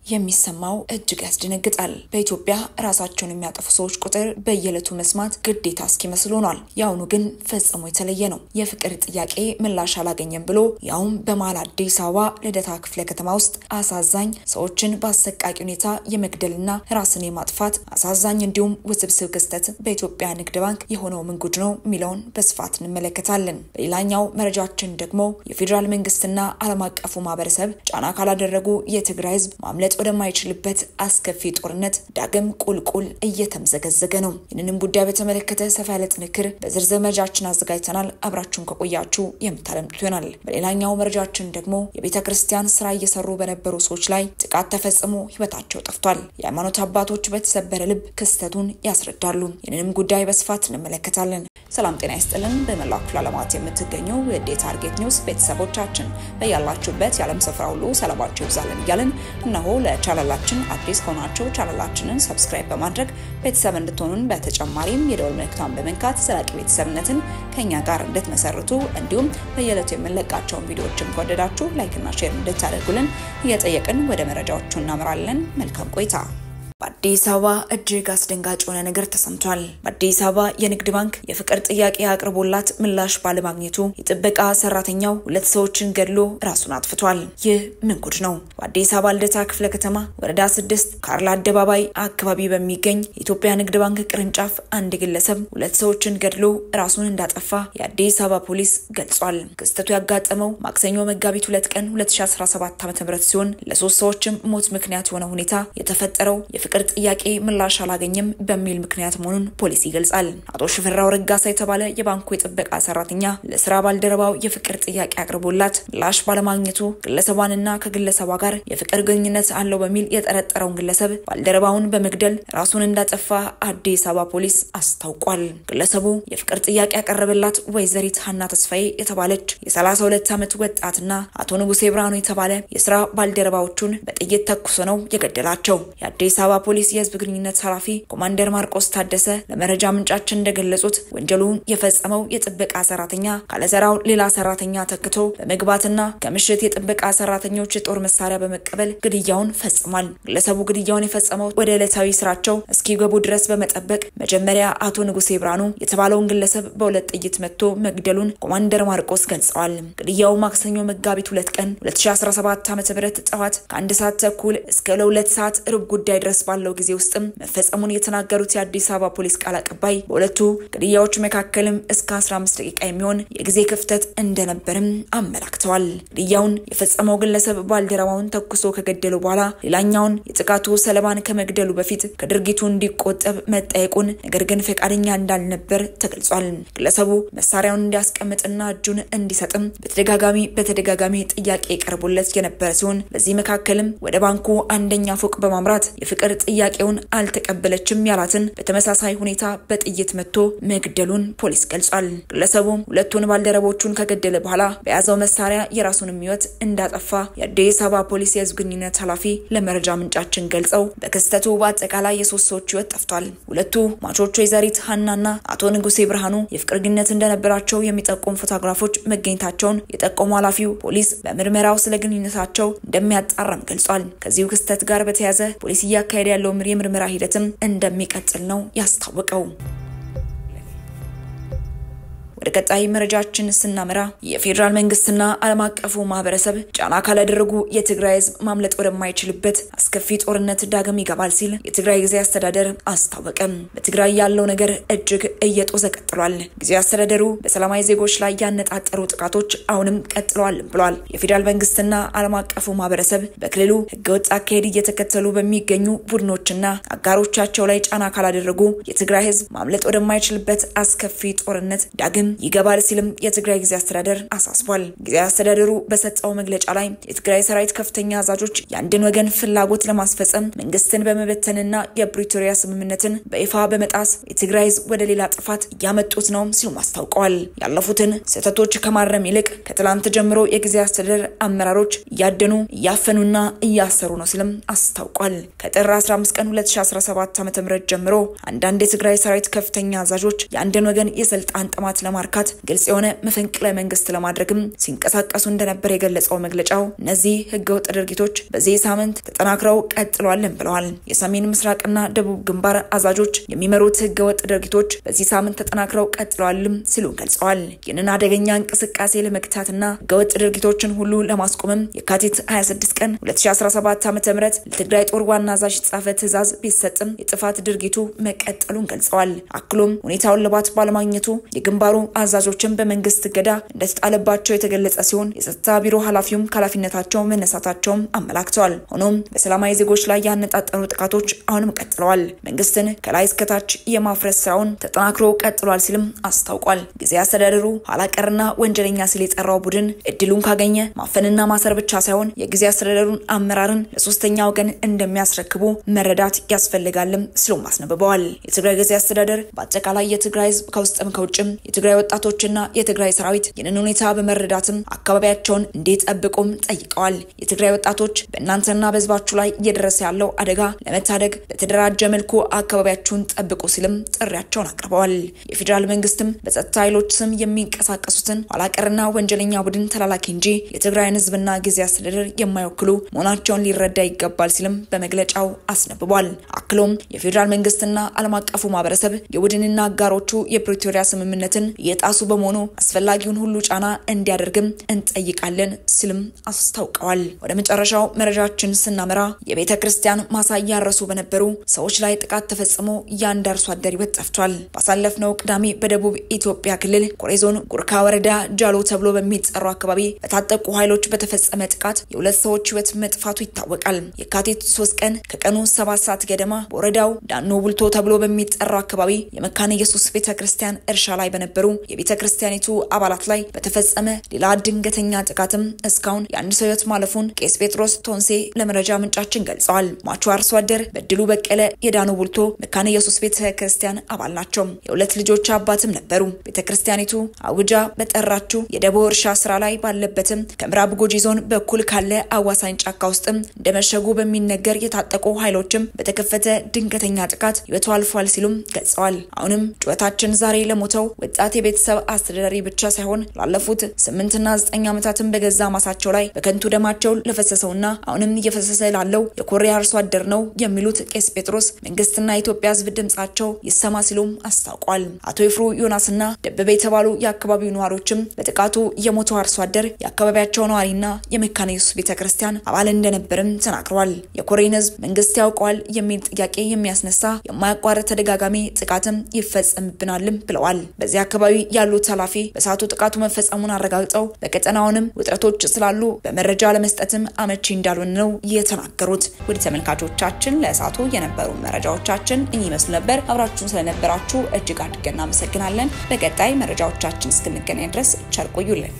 የሚሰማው እጅግ ያስደነግጣል። በኢትዮጵያ ራሳቸውን የሚያጠፉ ሰዎች ቁጥር በየዕለቱ መስማት ግዴታ እስኪመስል ሆኗል። ያውኑ ግን ፈጽሞ የተለየ ነው። የፍቅር ጥያቄ ምላሽ አላገኘም ብሎ ያውም በመሃል አዲስ አበባ ልደታ ክፍለ ከተማ ውስጥ አሳዛኝ ሰዎችን በአሰቃቂ ሁኔታ የመግደልና ራስን የማጥፋት አሳዛኝ እንዲሁም ውስብስብ ክስተት በኢትዮጵያ ንግድ ባንክ የሆነው ምን ጉድ ነው የሚለውን በስፋት እንመለከታለን። በሌላኛው መረጃችን ደግሞ የፌዴራል መንግስትና ዓለም አቀፉ ማህበረሰብ ጫና ካላደረጉ የትግራይ ህዝብ ማምለጥ ወደማይችልበት አስከፊ ጦርነት ዳግም ቁልቁል እየተምዘገዘገ ነው። ይህንንም ጉዳይ በተመለከተ ሰፋ ያለ ጥንክር በዝርዝር መረጃችን አዘጋጅተናል። አብራችሁን ከቆያችሁ የምታደምጡት ይሆናል። በሌላኛው መረጃችን ደግሞ የቤተ ክርስቲያን ስራ እየሰሩ በነበሩ ሰዎች ላይ ጥቃት ተፈጽሞ ህይወታቸው ጠፍቷል። የሃይማኖት አባቶች በተሰበረ ልብ ክስተቱን ያስረዳሉ። ይህንንም ጉዳይ በስፋት እንመለከታለን። ሰላም ጤና ይስጥልን። በመላው ክፍለ ዓለማት የምትገኙ የዴ ታርጌት ኒውስ ቤተሰቦቻችን በያላችሁበት የዓለም ስፍራ ሁሉ ሰላማችሁ ይብዛልን እያልን እነሆ ለቻናላችን አዲስ ሆናችሁ ቻናላችንን ሰብስክራይብ በማድረግ ቤተሰብ እንድትሆኑን በተጨማሪም የደወል ምልክቱን በመንካት ዘላቂ ቤተሰብነትን ከኛ ጋር እንድትመሰርቱ እንዲሁም በየዕለቱ የምንለቃቸውን ቪዲዮዎችን ከወደዳችሁ ላይክ እና ሼር እንድታደርጉልን እየጠየቅን ወደ መረጃዎቹ እናመራለን። መልካም ቆይታ። በአዲስ አበባ እጅግ አስደንጋጭ የሆነ ነገር ተሰምቷል። በአዲስ አበባ የንግድ ባንክ የፍቅር ጥያቄ አቅርቦላት ምላሽ ባለማግኘቱ የጥበቃ ሰራተኛው ሁለት ሰዎችን ገድሎ ራሱን አጥፍቷል። ይህ ምን ጉድ ነው? በአዲስ አበባ ልደታ ክፍለ ከተማ ወረዳ 6 ካርል አደባባይ አካባቢ በሚገኝ የኢትዮጵያ ንግድ ባንክ ቅርንጫፍ አንድ ግለሰብ ሁለት ሰዎችን ገድሎ ራሱን እንዳጠፋ የአዲስ አበባ ፖሊስ ገልጿል። ክስተቱ ያጋጠመው ማክሰኞ መጋቢት 2 ቀን 2017 ዓ.ም ሲሆን ለሶስት ሰዎችም ሞት ምክንያት የሆነ ሁኔታ የተፈጠረው ፍቅር ጥያቄ ምላሽ አላገኘም በሚል ምክንያት መሆኑን ፖሊስ ይገልጻል። አቶ ሽፈራው ረጋሳ የተባለ የባንኩ የጥበቃ ሰራተኛ ለስራ ባልደረባው የፍቅር ጥያቄ አቅርቦላት ምላሽ ባለማግኘቱ ግለሰቧንና ከግለሰቧ ጋር የፍቅር ግንኙነት አለው በሚል የጠረጠረውን ግለሰብ ባልደረባውን በመግደል ራሱን እንዳጠፋ አዲስ አበባ ፖሊስ አስታውቋል። ግለሰቡ የፍቅር ጥያቄ ያቀረበላት ወይዘሪት ሀና ተስፋዬ የተባለች የ32 ዓመት ወጣትና አቶ ንጉሴ ብርሃኑ የተባለ የስራ ባልደረባዎቹን በጥይት ተኩሶ ነው የገደላቸው። የአዲስ አበባ ፖሊስ የህዝብ ግንኙነት ኃላፊ ኮማንደር ማርቆስ ታደሰ ለመረጃ ምንጫችን እንደገለጹት ወንጀሉን የፈጸመው የጥበቃ ሰራተኛ ካለዘራው ሌላ ሰራተኛ ተክቶ በመግባትና ከምሽት የጥበቃ ሰራተኞች ጦር መሳሪያ በመቀበል ግድያውን ፈጽሟል። ግለሰቡ ግድያውን የፈጸመው ወደ ዕለታዊ ስራቸው እስኪገቡ ድረስ በመጠበቅ መጀመሪያ አቶ ንጉሴ ብርሃኑ የተባለውን ግለሰብ በሁለት ጥይት መትቶ መግደሉን ኮማንደር ማርቆስ ገልጸዋል። ግድያው ማክሰኞ መጋቢት 2 ቀን 2017 ዓ.ም ጠዋት ከ1 ሰዓት ተኩል እስከ 2 ሰዓት ሩብ ጉዳይ ድረስ ባለው ጊዜ ውስጥም መፈጸሙን የተናገሩት የአዲስ አበባ ፖሊስ ቃል አቀባይ በሁለቱ ግድያዎች መካከልም እስከ 15 ደቂቃ የሚሆን የጊዜ ክፍተት እንደነበርም አመላክተዋል። ግድያውን የፈጸመው ግለሰብ ባልደረባውን ተኩሶ ከገደሉ በኋላ ሌላኛውን የጥቃቱ ሰለባን ከመግደሉ በፊት ከድርጊቱ እንዲቆጠብ መጠየቁን ነገር ግን ፈቃደኛ እንዳልነበር ተገልጿል። ግለሰቡ መሳሪያውን እንዲያስቀምጥና እጁን እንዲሰጥም በተደጋጋሚ ጥያቄ ቀርቦለት የነበረ ሲሆን በዚህ መካከልም ወደ ባንኩ አንደኛ ፎቅ በማምራት የፍቅር ጥያቄውን አልተቀበለችም ያላትን በተመሳሳይ ሁኔታ በጥይት መትቶ መግደሉን ፖሊስ ገልጿል። ግለሰቡ ሁለቱን ባልደረቦቹን ከገደለ በኋላ በያዘው መሳሪያ የራሱን ሕይወት እንዳጠፋ የአዲስ አበባ ፖሊስ የህዝብ ግንኙነት ኃላፊ ለመረጃ ምንጫችን ገልጸው በክስተቱ በአጠቃላይ የሶስት ሰዎች ሕይወት ጠፍቷል። ሁለቱ ማቾቹ ወይዘሪት ሀናና አቶ ንጉሴ ብርሃኑ የፍቅር ግንኙነት እንደነበራቸው የሚጠቁሙ ፎቶግራፎች መገኘታቸውን የጠቆሙ ኃላፊው ፖሊስ በምርመራው ስለ ግንኙነታቸው እንደሚያጣራም ገልጿል። ከዚሁ ክስተት ጋር በተያያዘ ፖሊስ እያካሄደ ያለው የምርመራ ሂደትም እንደሚቀጥል ነው ያስታወቀው። ወደ ቀጣይ መረጃችን ስናመራ የፌዴራል መንግስትና ዓለም አቀፉ ማህበረሰብ ጫና ካላደረጉ የትግራይ ህዝብ ማምለጥ ወደማይችልበት አስከፊ ጦርነት ዳግም ይገባል ሲል የትግራይ ጊዜያዊ አስተዳደር አስታወቀ። በትግራይ ያለው ነገር እጅግ እየጦዘ ቀጥሏል። ጊዜያዊ አስተዳደሩ በሰላማዊ ዜጎች ላይ ያነጣጠሩ ጥቃቶች አሁንም ቀጥለዋል ብሏል። የፌዴራል መንግስትና ዓለም አቀፉ ማህበረሰብ በክልሉ ህገወጥ አካሄድ እየተከተሉ በሚገኙ ቡድኖችና አጋሮቻቸው ላይ ጫና ካላደረጉ የትግራይ ህዝብ ማምለጥ ወደማይችልበት አስከፊ ጦርነት ዳግም ይገባል ሲልም የትግራይ ጊዜያዊ አስተዳደር አሳስቧል። ጊዜያዊ አስተዳደሩ በሰጠው መግለጫ ላይ የትግራይ ሰራዊት ከፍተኛ አዛዦች የአንድን ወገን ፍላጎት ለማስፈጸም መንግስትን በመበተንና የፕሪቶሪያ ስምምነትን በይፋ በመጣስ የትግራይ ህዝብ ወደ ሌላ ጥፋት ያመጡት ነው ሲሉ አስታውቀዋል። ያለፉትን ስህተቶች ከማረም ይልቅ ከትላንት ጀምሮ የጊዜያዊ አስተዳደር አመራሮች እያደኑ እያፈኑና እያሰሩ ነው ሲልም አስታውቋል። ከጥር 15 ቀን 2017 ዓ.ም ጀምሮ አንዳንድ የትግራይ ሰራዊት ከፍተኛ አዛዦች የአንድን ወገን የስልጣን ጥማት ለማርካት ግልጽ የሆነ መፈንቅለ መንግስት ለማድረግም ሲንቀሳቀሱ እንደነበር የገለጸው መግለጫው እነዚህ ህገወጥ ድርጊቶች በዚህ ሳምንት ተጠናክረው ቀጥለዋል ብለዋል። የሰሜን ምስራቅና ደቡብ ግንባር አዛዦች የሚመሩት ህገወጥ ድርጊቶች በዚህ ሳምንት ተጠናክረው ቀጥለዋል ሲሉ ገልጸዋል። ይህንን አደገኛ እንቅስቃሴ ለመግታትና ህገወጥ ድርጊቶችን ሁሉ ለማስቆም የካቲት 26 ቀን 2017 ዓ.ም ለትግራይ ጦር ዋና አዛዥ የተጻፈ ትዕዛዝ ቢሰጥም የጥፋት ድርጊቱ መቀጠሉን ገልጸዋል። አክሎም ሁኔታውን ለባት ባለማግኘቱ የግንባሩ አዛዦችን በመንግስት ገዳ እንደተጣለባቸው የተገለጸ ሲሆን የጸጥታ ቢሮ ኃላፊውም ከኃላፊነታቸው መነሳታቸውም አመላክተዋል። ሆኖም በሰላማዊ ዜጎች ላይ ያነጣጠሩ ጥቃቶች አሁንም ቀጥለዋል። መንግስትን ከላይ እስከታች የማፍረስ ስራውን ተጠናክሮ ቀጥሏል ሲልም አስታውቋል። ጊዜ አስተዳደሩ ኋላቀርና ወንጀለኛ ሲል የጠራው ቡድን እድሉን ካገኘ ማፈንና ማሰር ብቻ ሳይሆን የጊዜ አስተዳደሩን አመራርን ለሶስተኛ ወገን እንደሚያስረክቡ መረዳት ያስፈልጋልም ሲሉም አስነብበዋል። የትግራይ ጊዜ አስተዳደር በአጠቃላይ የትግራይ ህዝብ ከውስጥም ከውጭም የትግራይ ወጣቶችና የትግራይ ሰራዊት ይህንን ሁኔታ በመረዳትም አካባቢያቸውን እንዲጠብቁም ጠይቀዋል። የትግራይ ወጣቶች በእናንተና በህዝባችሁ ላይ እየደረሰ ያለው አደጋ ለመታደግ በተደራጀ መልኩ አካባቢያችሁን ጠብቁ ሲልም ጥሪያቸውን አቅርበዋል። የፌደራል መንግስትም በጸጥታ ኃይሎች ስም የሚንቀሳቀሱትን ኋላቀርና ወንጀለኛ ቡድን ተላላኪ እንጂ የትግራይን ህዝብና ጊዜ አስተዳደር የማይወክሉ መሆናቸውን ሊረዳ ይገባል ሲልም በመግለጫው አስነብቧል። አክሎም የፌደራል መንግስትና ዓለም አቀፉ ማህበረሰብ የቡድንና አጋሮቹ የፕሪቶሪያ ስምምነትን እየጣሱ በመሆኑ አስፈላጊውን ሁሉ ጫና እንዲያደርግም እንጠይቃለን ሲልም አስታውቀዋል። ወደ መጨረሻው መረጃችን ስናመራ የቤተ ክርስቲያን ማሳያ ያረሱ በነበሩ ሰዎች ላይ ጥቃት ተፈጽሞ ያንድ አርሶ አደር ህይወት ጠፍቷል። ባሳለፍነው ቅዳሜ በደቡብ ኢትዮጵያ ክልል ኮሬ ዞን ጉርካ ወረዳ ጃሎ ተብሎ በሚጠራው አካባቢ በታጠቁ ኃይሎች በተፈጸመ ጥቃት የሁለት ሰዎች ህይወት መጥፋቱ ይታወቃል። የካቲት 3 ቀን ከቀኑ 7 ሰዓት ገደማ በወረዳው ዳኖ ቡልቶ ተብሎ በሚጠራው አካባቢ የመካነ ኢየሱስ ቤተክርስቲያን እርሻ ላይ በነበሩ የቤተክርስቲያኒቱ አባላት ላይ በተፈጸመ ሌላ ድንገተኛ ጥቃትም እስካሁን የአንድ ሰው ህይወት ማለፉን ቄስ ጴጥሮስ ቶንሴ ለመረጃ ምንጫችን ገልጸዋል። ማቹ አርሶ አደር በድሉ በቀለ የዳኖ ቡልቶ መካነ ኢየሱስ ቤተክርስቲያን አባል ናቸው። የሁለት ልጆች አባትም ነበሩ። ቤተክርስቲያኒቱ አውጃ በጠራችው የደቦ እርሻ ስራ ላይ ባለበትም ከምዕራብ ጉጂ ዞን በኩል ካለ አዋሳኝ ጫካ ውስጥም እንደመሸጉ በሚነገር የታጠቁ ኃይሎችም በተከፈተ ድንገተኛ ጥቃት ህይወቱ አልፏል ሲሉም ገልጸዋል። አሁንም ጩኸታችን ዛሬ ለሞተው ወጣት የቤተሰብ አስተዳዳሪ ብቻ ሳይሆን ላለፉት 8 እና 9 ዓመታትን በገዛ ማሳቸው ላይ በከንቱ ደማቸው ለፈሰሰውና አሁንም እየፈሰሰ ላለው የኮሪያ አርሶ አደር ነው የሚሉት ቄስ ጴጥሮስ መንግስትና ኢትዮጵያ ህዝብ ድምጻቸው ይሰማ ሲሉም አስታውቋል። አቶ ይፍሩ ዮናስና ደበበ የተባሉ የአካባቢው ነዋሪዎችም በጥቃቱ የሞተው አርሶ አደር የአካባቢያቸው ነዋሪና የመካነ ኢየሱስ ቤተክርስቲያን አባል እንደነበርም ተናግረዋል። የኮሬን ህዝብ መንግስት ያውቀዋል የሚል ጥያቄ የሚያስነሳ የማያቋርጥ ተደጋጋሚ ጥቃትም ይፈጸምብናልም ብለዋል። በዚህ አካባቢ ያሉት ኃላፊ በሳቱ ጥቃቱ መፈጸሙን አረጋግጠው በቀጠናውንም ውጥረቶች ስላሉ በመረጃ ለመስጠትም አመቺ እንዳልሆነ ነው የተናገሩት። ወደ ተመልካቾቻችን ለሳቱ የነበሩ መረጃዎቻችን እኚመስሉ ነበር። አብራችሁን ስለነበራችሁ እጅግ አድርገን እናመሰግናለን። በቀጣይ መረጃዎቻችን እስክንገናኝ ድረስ ቸር ቆዩልን።